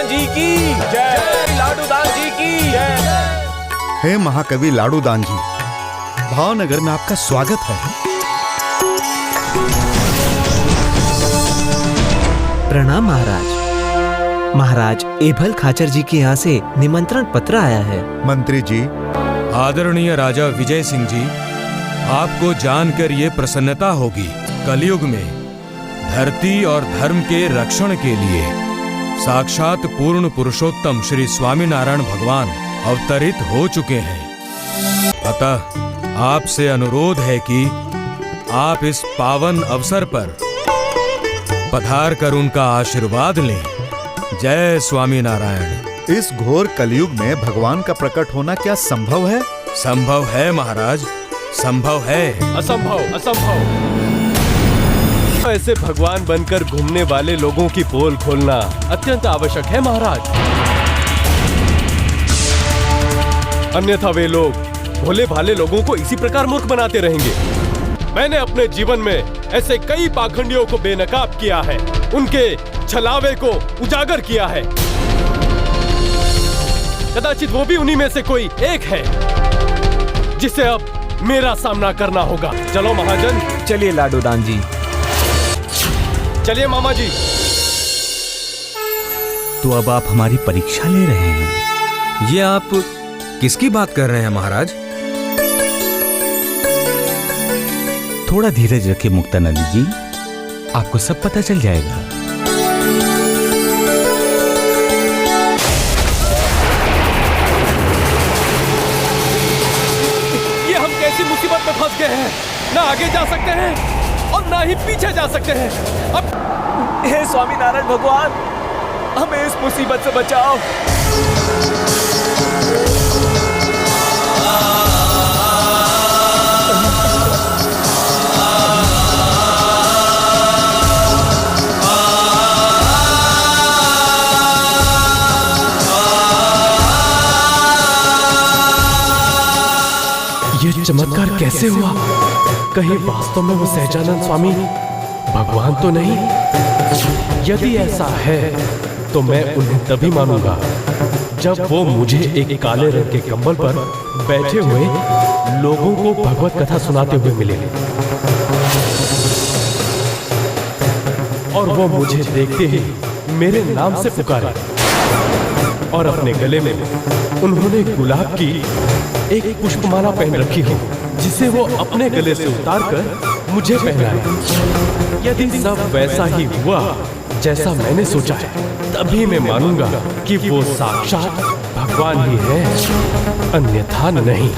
दान जी की जय, लाडू दान जी की जय। हे महाकवि लाडू दान जी, भावनगर में आपका स्वागत है। प्रणाम महाराज। महाराज, एभल खाचर जी के यहाँ से निमंत्रण पत्र आया है। मंत्री जी, आदरणीय राजा विजय सिंह जी, आपको जानकर ये प्रसन्नता होगी, कलयुग में धरती और धर्म के रक्षण के लिए साक्षात पूर्ण पुरुषोत्तम श्री स्वामीनारायण भगवान अवतरित हो चुके हैं। अतः आपसे अनुरोध है कि आप इस पावन अवसर पर पधार कर उनका आशीर्वाद लें। जय स्वामीनारायण। इस घोर कलयुग में भगवान का प्रकट होना क्या संभव है? संभव है महाराज, संभव है। असंभव, असंभव। ऐसे भगवान बनकर घूमने वाले लोगों की पोल खोलना अत्यंत आवश्यक है महाराज। अन्यथा वे लोग भोले भाले लोगों को इसी प्रकार मूर्ख बनाते रहेंगे। मैंने अपने जीवन में ऐसे कई पाखंडियों को बेनकाब किया है, उनके छलावे को उजागर किया है। कदाचित वो भी उन्हीं में से कोई एक है जिसे अब मेरा सामना करना होगा। चलो महाजन। चलिए लाडू दान जी। चलिए मामा जी। तो अब आप हमारी परीक्षा ले रहे हैं। ये आप किसकी बात कर रहे हैं महाराज? थोड़ा धीरज रखिए मुक्तानंद जी, आपको सब पता चल जाएगा। ये हम कैसी मुसीबत में फंस गए हैं, ना आगे जा सकते हैं और ना ही पीछे जा सकते हैं। अब हे स्वामीनारायण भगवान, हमें इस मुसीबत से बचाओ। ये चमत्कार कैसे हुआ? कहीं वास्तव में वो सहजानंद स्वामी भगवान तो नहीं? यदि ऐसा है तो मैं उन्हें तभी मानूंगा जब वो मुझे एक काले रंग के कंबल पर बैठे हुए लोगों को भगवत कथा सुनाते हुए मिले और वो मुझे देखते ही मेरे नाम से पुकारे और अपने गले में उन्होंने गुलाब की एक पुष्पमाला पहन रखी हो, जिसे वो अपने गले से उतारकर मुझे पहनाए। यदि सब वैसा ही हुआ जैसा मैंने सोचा है, तभी मैं मानूंगा कि वो साक्षात भगवान ही है, अन्यथा नहीं।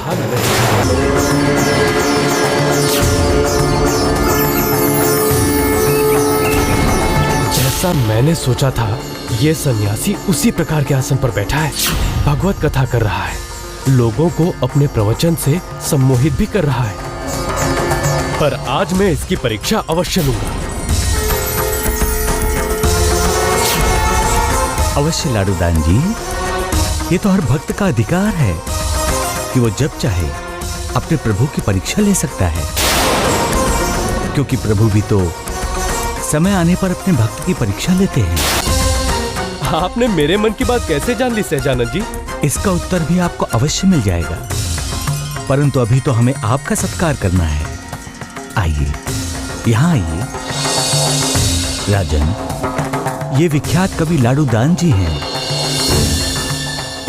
जैसा मैंने सोचा था, ये सन्यासी उसी प्रकार के आसन पर बैठा है, भगवत कथा कर रहा है, लोगों को अपने प्रवचन से सम्मोहित भी कर रहा है। पर आज मैं इसकी परीक्षा अवश्य लूंगा। अवश्य लाडू दान जी, ये तो हर भक्त का अधिकार है कि वो जब चाहे अपने प्रभु की परीक्षा ले सकता है, क्योंकि प्रभु भी तो समय आने पर अपने भक्त की परीक्षा लेते हैं। आपने मेरे मन की बात कैसे जान ली सहजानंद जी? इसका उत्तर भी आपको अवश्य मिल जाएगा, परंतु अभी तो हमें आपका सत्कार करना है। आइए, यहाँ आइए। राजन, ये विख्यात कवि लाडू दान जी हैं।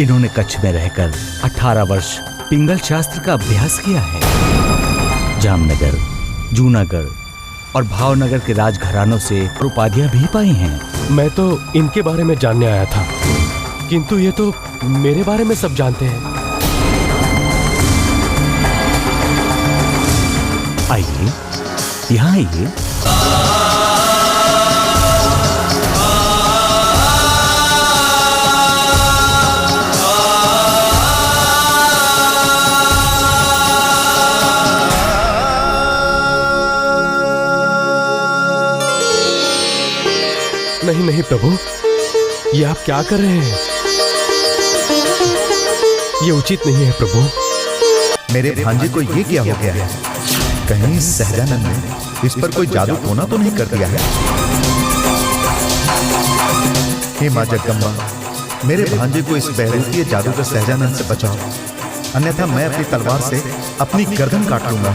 इन्होंने कच्छ में रहकर 18 वर्ष पिंगल शास्त्र का अभ्यास किया है। जामनगर, जूनागढ़ और भावनगर के राजघरानों से उपाधियां भी पाई हैं। मैं तो इनके बारे में जानने आया था, किंतु ये तो मेरे बारे में सब जानते हैं। आइए, यहाँ आइए। नहीं नहीं प्रभु, ये आप क्या कर रहे हैं? ये उचित नहीं है प्रभु। मेरे भांजे को ये क्या हो गया है? कहीं सहजानंद ने इस पर कोई जादू टोना तो नहीं कर दिया है? हे मां जगदम्बा, मेरे भांजे को इस बहरूपीय जादूगर सहजानंद से बचाओ, अन्यथा मैं अपनी तलवार से अपनी गर्दन काट लूंगा।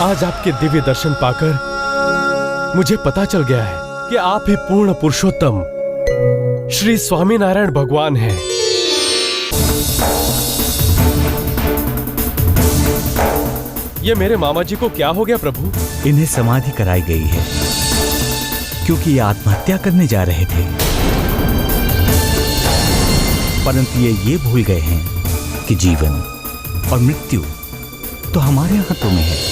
आज आपके दिव्य दर्शन पाकर मुझे पता चल गया है कि आप ही पूर्ण पुरुषोत्तम श्री स्वामीनारायण भगवान हैं। ये मेरे मामा जी को क्या हो गया प्रभु? इन्हें समाधि कराई गई है क्योंकि ये आत्महत्या करने जा रहे थे, परंतु ये भूल गए हैं कि जीवन और मृत्यु तो हमारे हाथों में है।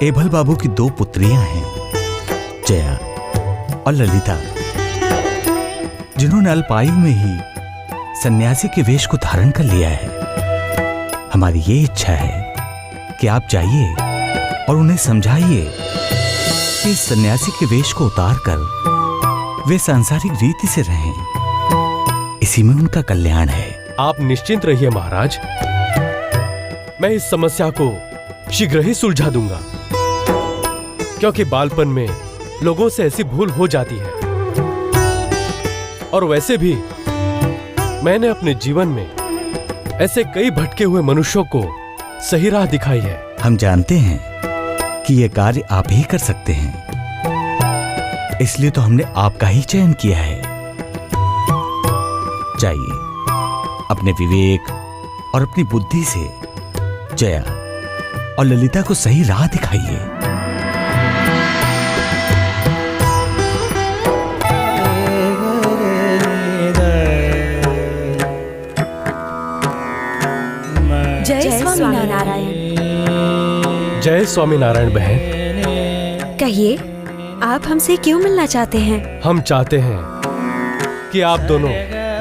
एभल बाबू की 2 पुत्रियां हैं, जया और ललिता, जिन्होंने अल्पायु में ही सन्यासी के वेश को धारण कर लिया है। हमारी ये इच्छा है कि आप जाइए और उन्हें समझाइए कि इस सन्यासी के वेश को उतारकर वे सांसारिक रीति से रहें, इसी में उनका कल्याण है। आप निश्चिंत रहिए महाराज, मैं इस समस्या को शीघ्र ही सुलझा दूंगा, क्योंकि बालपन में लोगों से ऐसी भूल हो जाती है। और वैसे भी मैंने अपने जीवन में ऐसे कई भटके हुए मनुष्यों को सही राह दिखाई है। हम जानते हैं कि यह कार्य आप ही कर सकते हैं, इसलिए तो हमने आपका ही चयन किया है। जाइए, अपने विवेक और अपनी बुद्धि से जया और ललिता को सही राह दिखाइए। जय स्वामीनारायण। जय स्वामीनारायण बहन। कहिए, आप हमसे क्यों मिलना चाहते हैं? हम चाहते हैं कि आप दोनों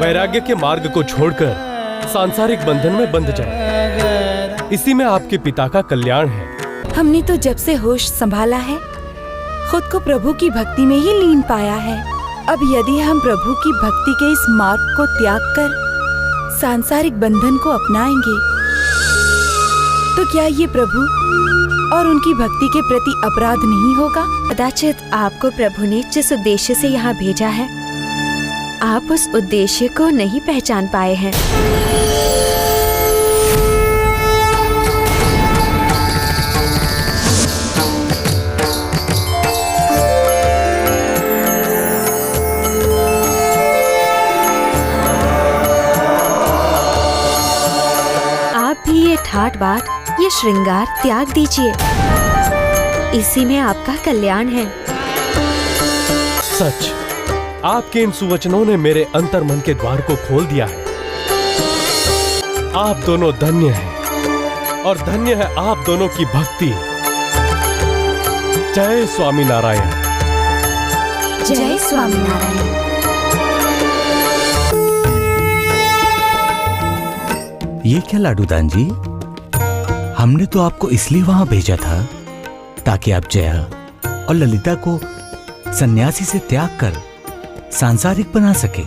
वैराग्य के मार्ग को छोड़कर सांसारिक बंधन में बंध जाएं। इसी में आपके पिता का कल्याण है। हमने तो जब से होश संभाला है खुद को प्रभु की भक्ति में ही लीन पाया है। अब यदि हम प्रभु की भक्ति के इस मार्ग को त्याग कर सांसारिक बंधन को अपनाएंगे तो क्या ये प्रभु और उनकी भक्ति के प्रति अपराध नहीं होगा? कदाचित आपको प्रभु ने जिस उद्देश्य से यहाँ भेजा है, आप उस उद्देश्य को नहीं पहचान पाए हैं। आप भी ये ठाट बाट, ये श्रृंगार त्याग दीजिए, इसी में आपका कल्याण है। सच, आपके इन सुवचनों ने मेरे अंतर मन के द्वार को खोल दिया है। आप दोनों धन्य हैं और धन्य है आप दोनों की भक्ति। जय स्वामीनारायण। जय स्वामीनारायण। ये क्या लाडूदान जी, हमने तो आपको इसलिए वहां भेजा था ताकि आप जया और ललिता को सन्यासी से त्याग कर सांसारिक बना सके,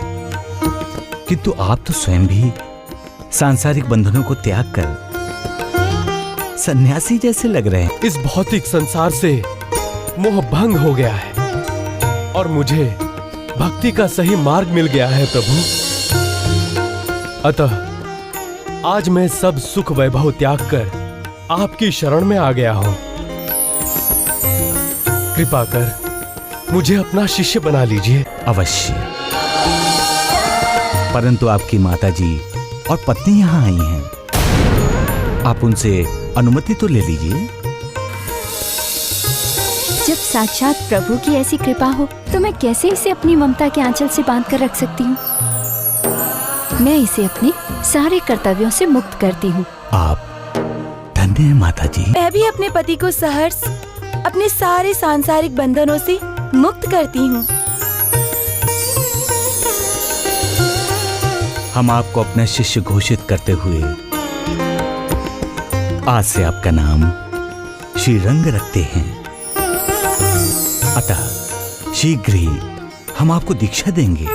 किंतु आप तो स्वयं भी सांसारिक बंधनों को त्याग कर सन्यासी जैसे लग रहे हैं। इस भौतिक संसार से मोह भंग हो गया है और मुझे भक्ति का सही मार्ग मिल गया है प्रभु। अतः आज मैं सब सुख वैभव त्याग कर आपकी शरण में आ गया हूं। कृपा कर मुझे अपना शिष्य बना लीजिए। अवश्य, परंतु आपकी माताजी और पत्नी यहाँ आई हैं। आप उनसे अनुमति तो ले लीजिए। जब साक्षात प्रभु की ऐसी कृपा हो तो मैं कैसे इसे अपनी ममता के आंचल से बांध कर रख सकती हूँ। मैं इसे अपने सारे कर्तव्यों से मुक्त करती हूँ। आप धन्य हैं माता जी। मैं भी अपने पति को सहर्ष अपने सारे सांसारिक बंधनों से मुक्त करती हूँ। हम आपको अपना शिष्य घोषित करते हुए आज से आपका नाम श्रीरंग रखते हैं। अतः शीघ्र ही हम आपको दीक्षा देंगे।